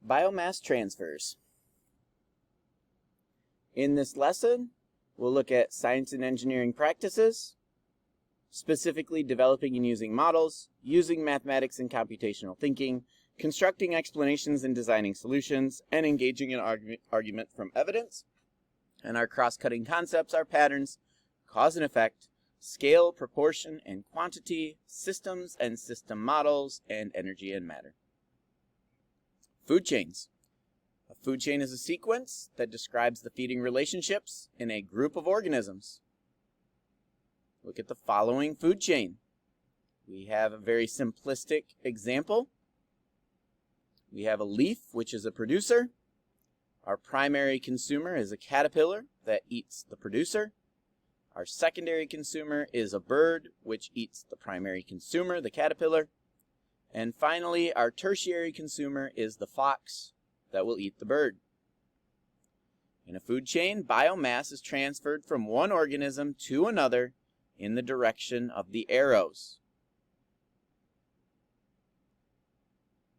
Biomass transfers. In this lesson, we'll look at science and engineering practices, specifically developing and using models, using mathematics and computational thinking, constructing explanations and designing solutions, and engaging in argument from evidence. And our cross-cutting concepts are patterns, cause and effect, scale, proportion, and quantity, systems and system models, and energy and matter. Food chains. A food chain is a sequence that describes the feeding relationships in a group of organisms. Look at the following food chain. We have a very simplistic example. We have a leaf, which is a producer. Our primary consumer is a caterpillar that eats the producer. Our secondary consumer is a bird, which eats the primary consumer, the caterpillar. And finally, our tertiary consumer is the fox that will eat the bird. In a food chain, biomass is transferred from one organism to another in the direction of the arrows.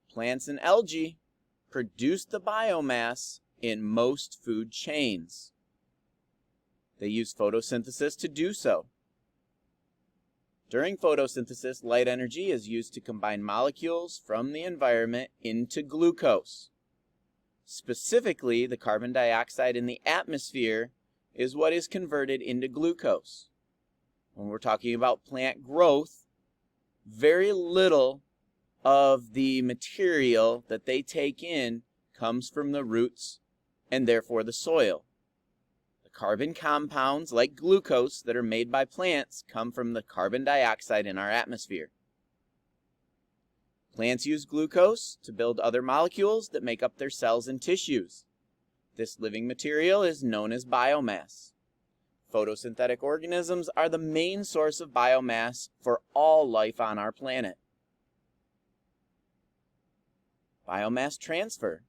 Plants and algae produce the biomass in most food chains. They use photosynthesis to do so. During photosynthesis, light energy is used to combine molecules from the environment into glucose. Specifically, the carbon dioxide in the atmosphere is what is converted into glucose. When we're talking about plant growth, very little of the material that they take in comes from the roots and therefore the soil. Carbon compounds like glucose that are made by plants come from the carbon dioxide in our atmosphere. Plants use glucose to build other molecules that make up their cells and tissues. This living material is known as biomass. Photosynthetic organisms are the main source of biomass for all life on our planet. Biomass transfer.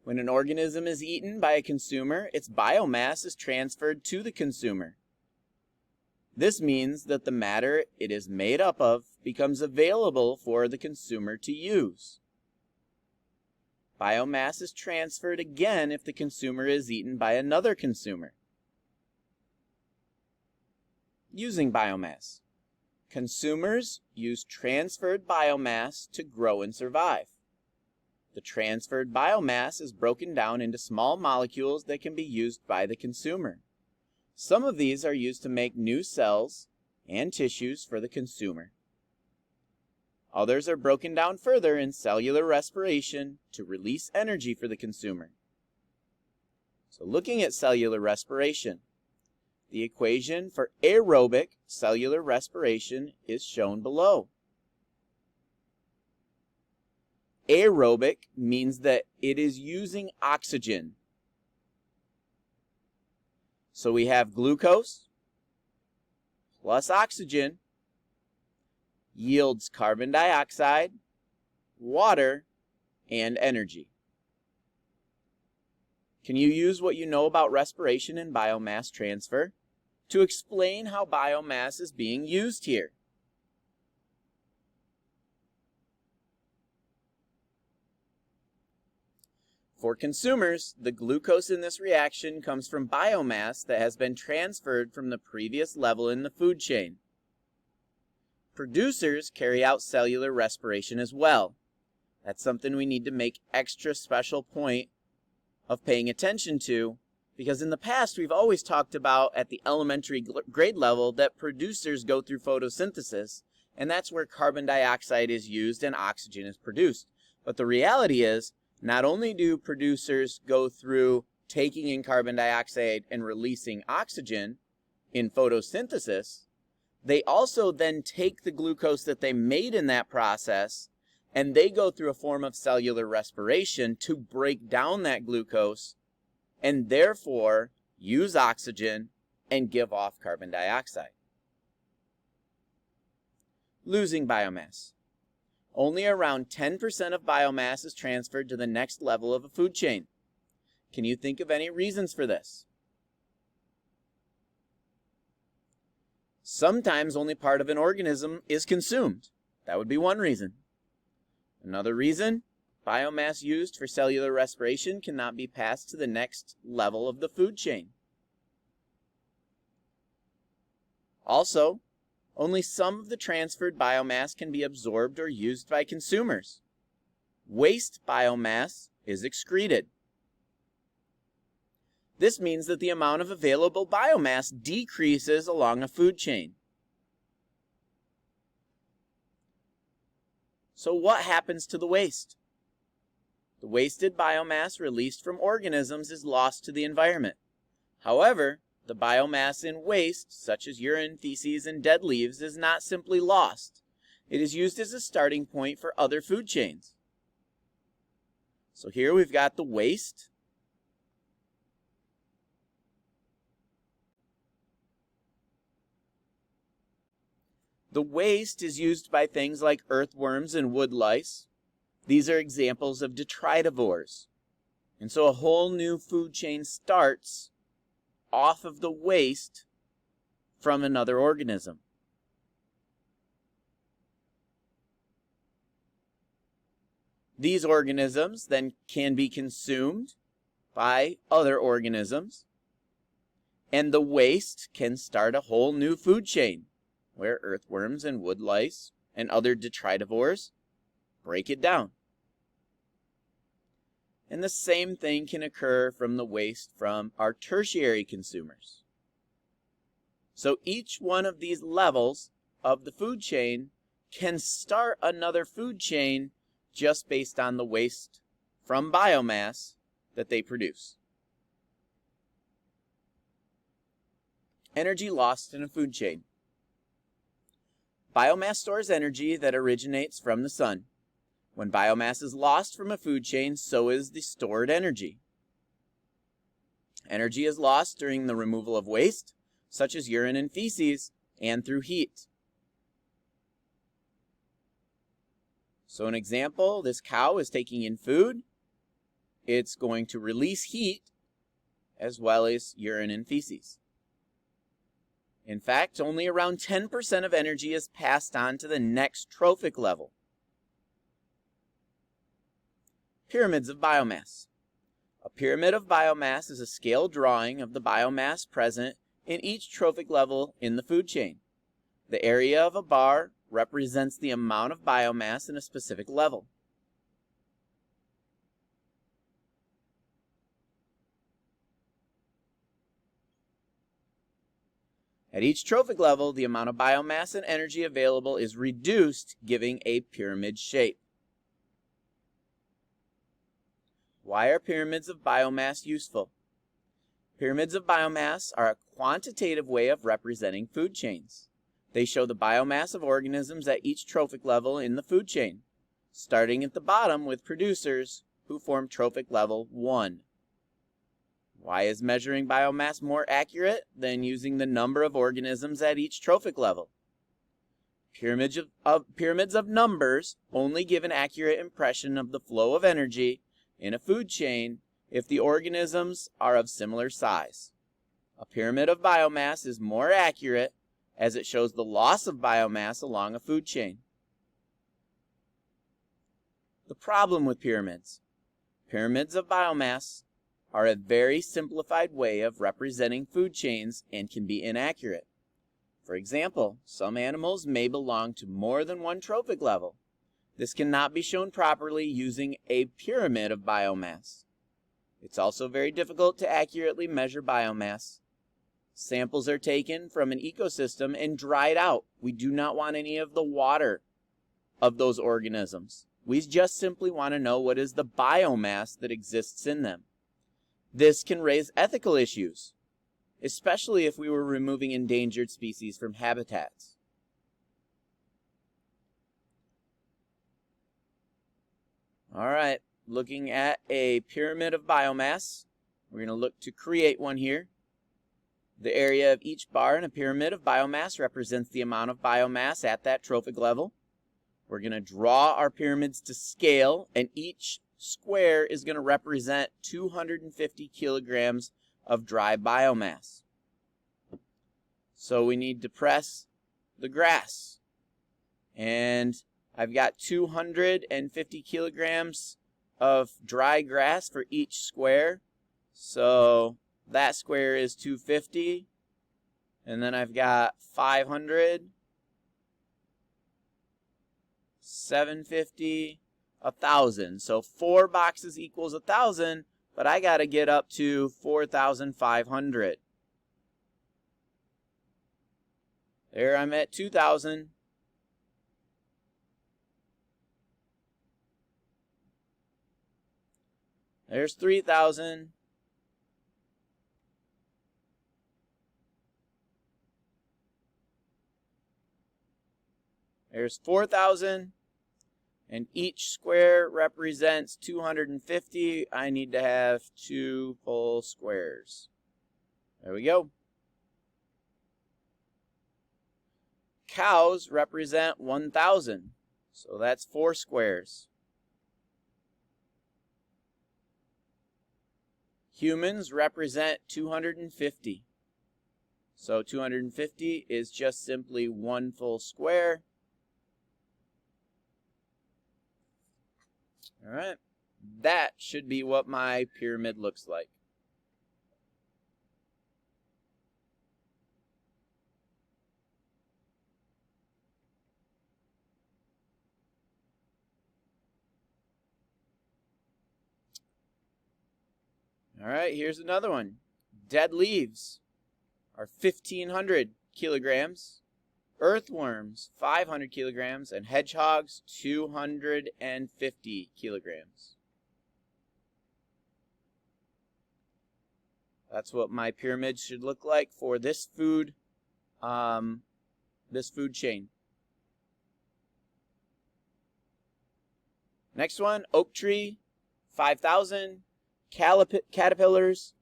When an organism is eaten by a consumer, its biomass is transferred to the consumer. This means that the matter it is made up of becomes available for the consumer to use. Biomass is transferred again if the consumer is eaten by another consumer. Using biomass. Consumers use transferred biomass to grow and survive. The transferred biomass is broken down into small molecules that can be used by the consumer. Some of these are used to make new cells and tissues for the consumer. Others are broken down further in cellular respiration to release energy for the consumer. So looking at cellular respiration, the equation for aerobic cellular respiration is shown below. Aerobic means that it is using oxygen. So we have glucose plus oxygen yields carbon dioxide, water, and energy. Can you use what you know about respiration and biomass transfer to explain how biomass is being used here? For consumers, the glucose in this reaction comes from biomass that has been transferred from the previous level in the food chain. Producers carry out cellular respiration as well. That's something we need to make extra special point of paying attention to, because in the past we've always talked about at the elementary grade level that producers go through photosynthesis, and that's where carbon dioxide is used and oxygen is produced. But the reality is, not only do producers go through taking in carbon dioxide and releasing oxygen in photosynthesis, they also then take the glucose that they made in that process and they go through a form of cellular respiration to break down that glucose and therefore use oxygen and give off carbon dioxide. Losing biomass. Only around 10% of biomass is transferred to the next level of a food chain. Can you think of any reasons for this? Sometimes only part of an organism is consumed. That would be one reason. Another reason biomass used for cellular respiration cannot be passed to the next level of the food chain. Also, only some of the transferred biomass can be absorbed or used by consumers. Waste biomass is excreted. This means that the amount of available biomass decreases along a food chain. So what happens to the waste? The wasted biomass released from organisms is lost to the environment. However, the biomass in waste, such as urine, feces, and dead leaves, is not simply lost. It is used as a starting point for other food chains. So here we've got the waste. The waste is used by things like earthworms and wood lice. These are examples of detritivores. And so a whole new food chain starts off of the waste from another organism. These organisms then can be consumed by other organisms, and the waste can start a whole new food chain where earthworms and wood lice and other detritivores break it down. And the same thing can occur from the waste from our tertiary consumers. So each one of these levels of the food chain can start another food chain just based on the waste from biomass that they produce. Energy lost in a food chain. Biomass stores energy that originates from the sun. When biomass is lost from a food chain, so is the stored energy. Energy is lost during the removal of waste, such as urine and feces, and through heat. So an example, this cow is taking in food. It's going to release heat as well as urine and feces. In fact, only around 10% of energy is passed on to the next trophic level. Pyramids of biomass. A pyramid of biomass is a scale drawing of the biomass present in each trophic level in the food chain. The area of a bar represents the amount of biomass in a specific level. At each trophic level, the amount of biomass and energy available is reduced, giving a pyramid shape. Why are pyramids of biomass useful? Pyramids of biomass are a quantitative way of representing food chains. They show the biomass of organisms at each trophic level in the food chain, starting at the bottom with producers who form trophic level 1. Why is measuring biomass more accurate than using the number of organisms at each trophic level? Pyramids of numbers only give an accurate impression of the flow of energy in a food chain if the organisms are of similar size. A pyramid of biomass is more accurate as it shows the loss of biomass along a food chain. The problem with pyramids. Pyramids of biomass are a very simplified way of representing food chains and can be inaccurate. For example, some animals may belong to more than one trophic level. This cannot be shown properly using a pyramid of biomass. It's also very difficult to accurately measure biomass. Samples are taken from an ecosystem and dried out. We do not want any of the water of those organisms. We just simply want to know what is the biomass that exists in them. This can raise ethical issues, especially if we were removing endangered species from habitats. All right, looking at a pyramid of biomass, we're going to look to create one here. The area of each bar in a pyramid of biomass represents the amount of biomass at that trophic level. We're going to draw our pyramids to scale, and each square is going to represent 250 kilograms of dry biomass. So we need to press the grass. And I've got 250 kilograms of dry grass for each square. So that square is 250. And then I've got 500, 750, 1,000. So 4 boxes equals 1,000, but I got to get up to 4,500. There I'm at 2,000. There's 3,000. There's 4,000. And each square represents 250. I need to have 2 full squares. There we go. Cows represent 1,000. So that's 4 squares. Humans represent 250. So 250 is just simply 1 full square. All right, that should be what my pyramid looks like. All right, here's another one. Dead leaves are 1,500 kilograms. Earthworms, 500 kilograms, and hedgehogs, 250 kilograms. That's what my pyramid should look like for this food chain. Next one, oak tree, 5,000. Caterpillars,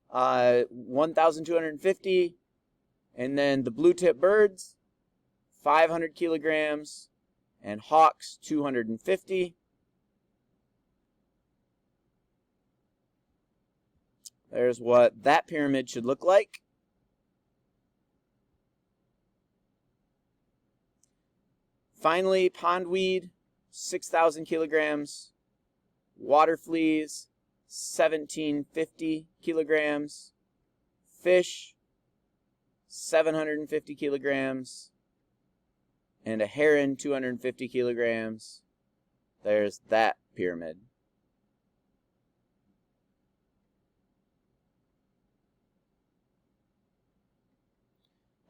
1,250. And then the blue-tip birds, 500 kilograms, and hawks, 250. There's what that pyramid should look like. Finally, pondweed, 6,000 kilograms. Water fleas, 1,750 kilograms. Fish, 750 kilograms. And a heron, 250 kilograms. There's that pyramid.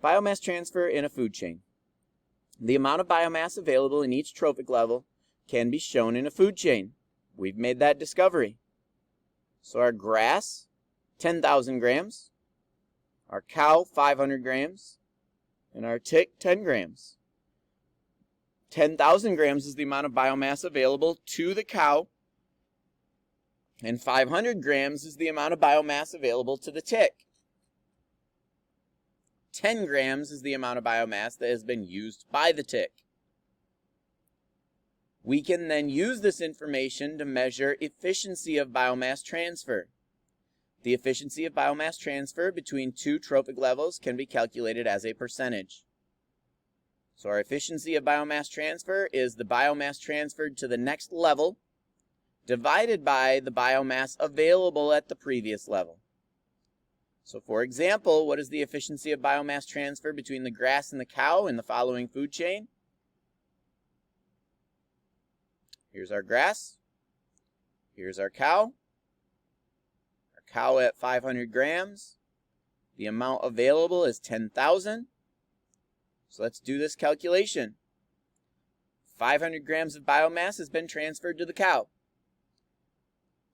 Biomass transfer in a food chain. The amount of biomass available in each trophic level can be shown in a food chain. We've made that discovery. So our grass, 10,000 grams. Our cow, 500 grams. And our tick, 10 grams. 10,000 grams is the amount of biomass available to the cow, and 500 grams is the amount of biomass available to the tick. 10 grams is the amount of biomass that has been used by the tick. We can then use this information to measure efficiency of biomass transfer. The efficiency of biomass transfer between 2 trophic levels can be calculated as a percentage. So our efficiency of biomass transfer is the biomass transferred to the next level divided by the biomass available at the previous level. So for example, what is the efficiency of biomass transfer between the grass and the cow in the following food chain? Here's our grass. Here's our cow. Our cow at 500 grams. The amount available is 10,000. So let's do this calculation. 500 grams of biomass has been transferred to the cow.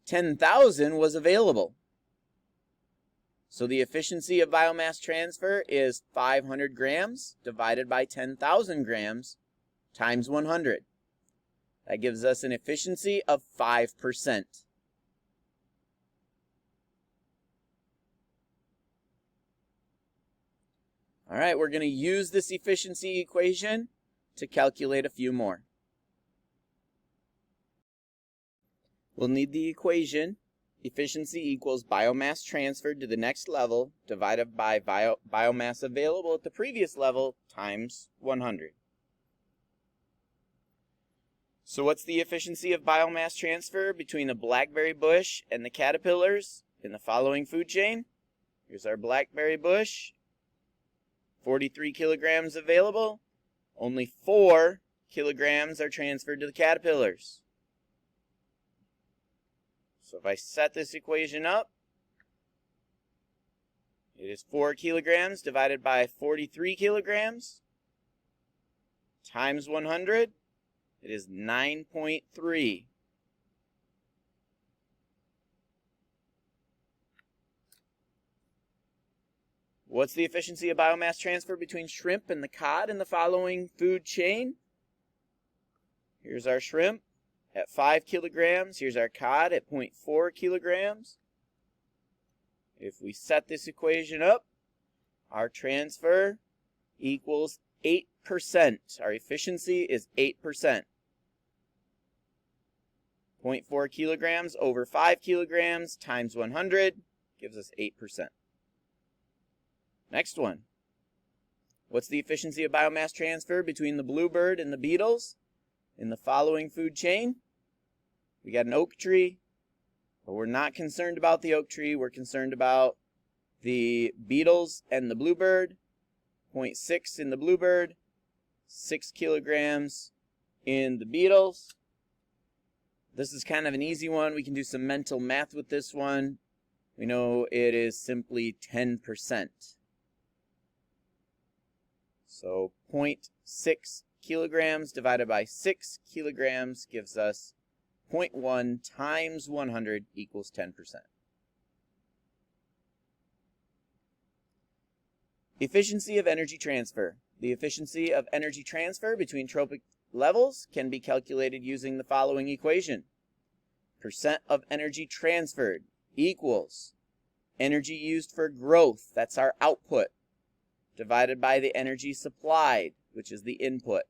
10,000 was available. So the efficiency of biomass transfer is 500 grams divided by 10,000 grams times 100. That gives us an efficiency of 5%. All right, we're going to use this efficiency equation to calculate a few more. We'll need the equation efficiency equals biomass transferred to the next level divided by biomass available at the previous level times 100. So what's the efficiency of biomass transfer between the blackberry bush and the caterpillars in the following food chain? Here's our blackberry bush. 43 kilograms available. Only 4 kilograms are transferred to the caterpillars. So if I set this equation up, it is 4 kilograms divided by 43 kilograms times 100. It is 9.3. What's the efficiency of biomass transfer between shrimp and the cod in the following food chain? Here's our shrimp at 5 kilograms. Here's our cod at 0.4 kilograms. If we set this equation up, our transfer equals 8%. Our efficiency is 8%. 0.4 kilograms over 5 kilograms times 100 gives us 8%. Next one. What's the efficiency of biomass transfer between the bluebird and the beetles in the following food chain? We got an oak tree, but we're not concerned about the oak tree. We're concerned about the beetles and the bluebird. 0.6 in the bluebird, 6 kilograms in the beetles. This is kind of an easy one. We can do some mental math with this one. We know it is simply 10%. So 0.6 kilograms divided by 6 kilograms gives us 0.1 times 100 equals 10%. Efficiency of energy transfer. The efficiency of energy transfer between trophic levels can be calculated using the following equation. Percent of energy transferred equals energy used for growth, that's our output, divided by the energy supplied, which is the input.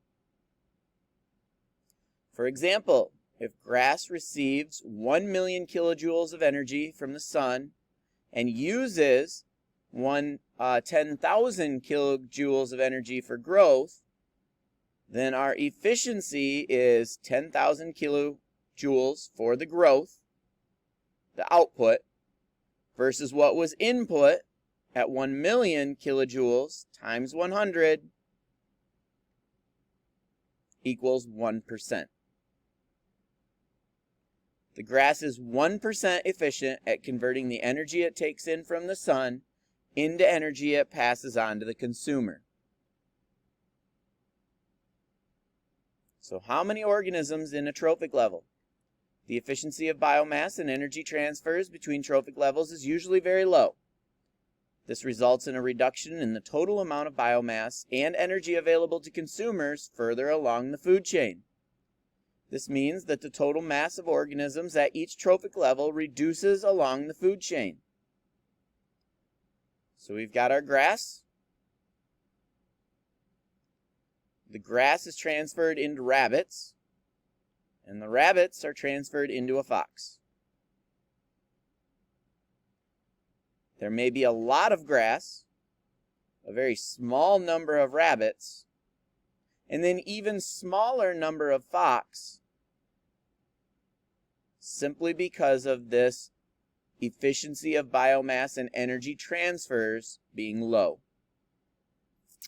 For example, if grass receives 1 million kilojoules of energy from the sun and uses 10,000 kilojoules of energy for growth, then our efficiency is 10,000 kilojoules for the growth, the output, versus what was input at 1 million kilojoules times 100 equals 1%. The grass is 1% efficient at converting the energy it takes in from the sun into energy it passes on to the consumer. So how many organisms in a trophic level? The efficiency of biomass and energy transfers between trophic levels is usually very low. This results in a reduction in the total amount of biomass and energy available to consumers further along the food chain. This means that the total mass of organisms at each trophic level reduces along the food chain. So we've got our grass. The grass is transferred into rabbits, and the rabbits are transferred into a fox. There may be a lot of grass, a very small number of rabbits, and then even smaller number of fox, simply because of this efficiency of biomass and energy transfers being low.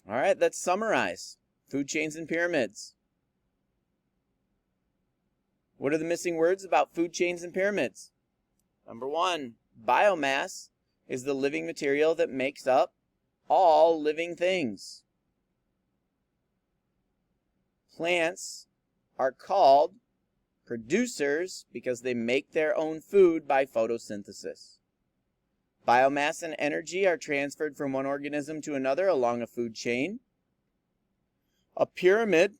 All right, let's summarize. Food chains and pyramids. What are the missing words about food chains and pyramids? Number 1, biomass is the living material that makes up all living things. Plants are called producers because they make their own food by photosynthesis. Biomass and energy are transferred from one organism to another along a food chain. A pyramid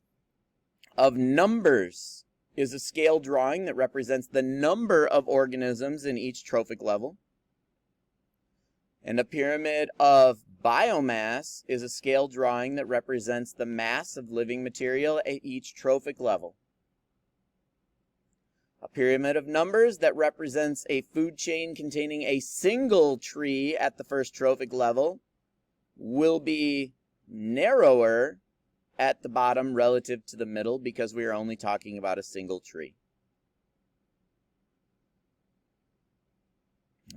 of numbers is a scale drawing that represents the number of organisms in each trophic level. And a pyramid of biomass is a scale drawing that represents the mass of living material at each trophic level. A pyramid of numbers that represents a food chain containing a single tree at the first trophic level will be narrower at the bottom relative to the middle because we are only talking about a single tree.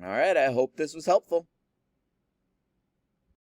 All right, I hope this was helpful.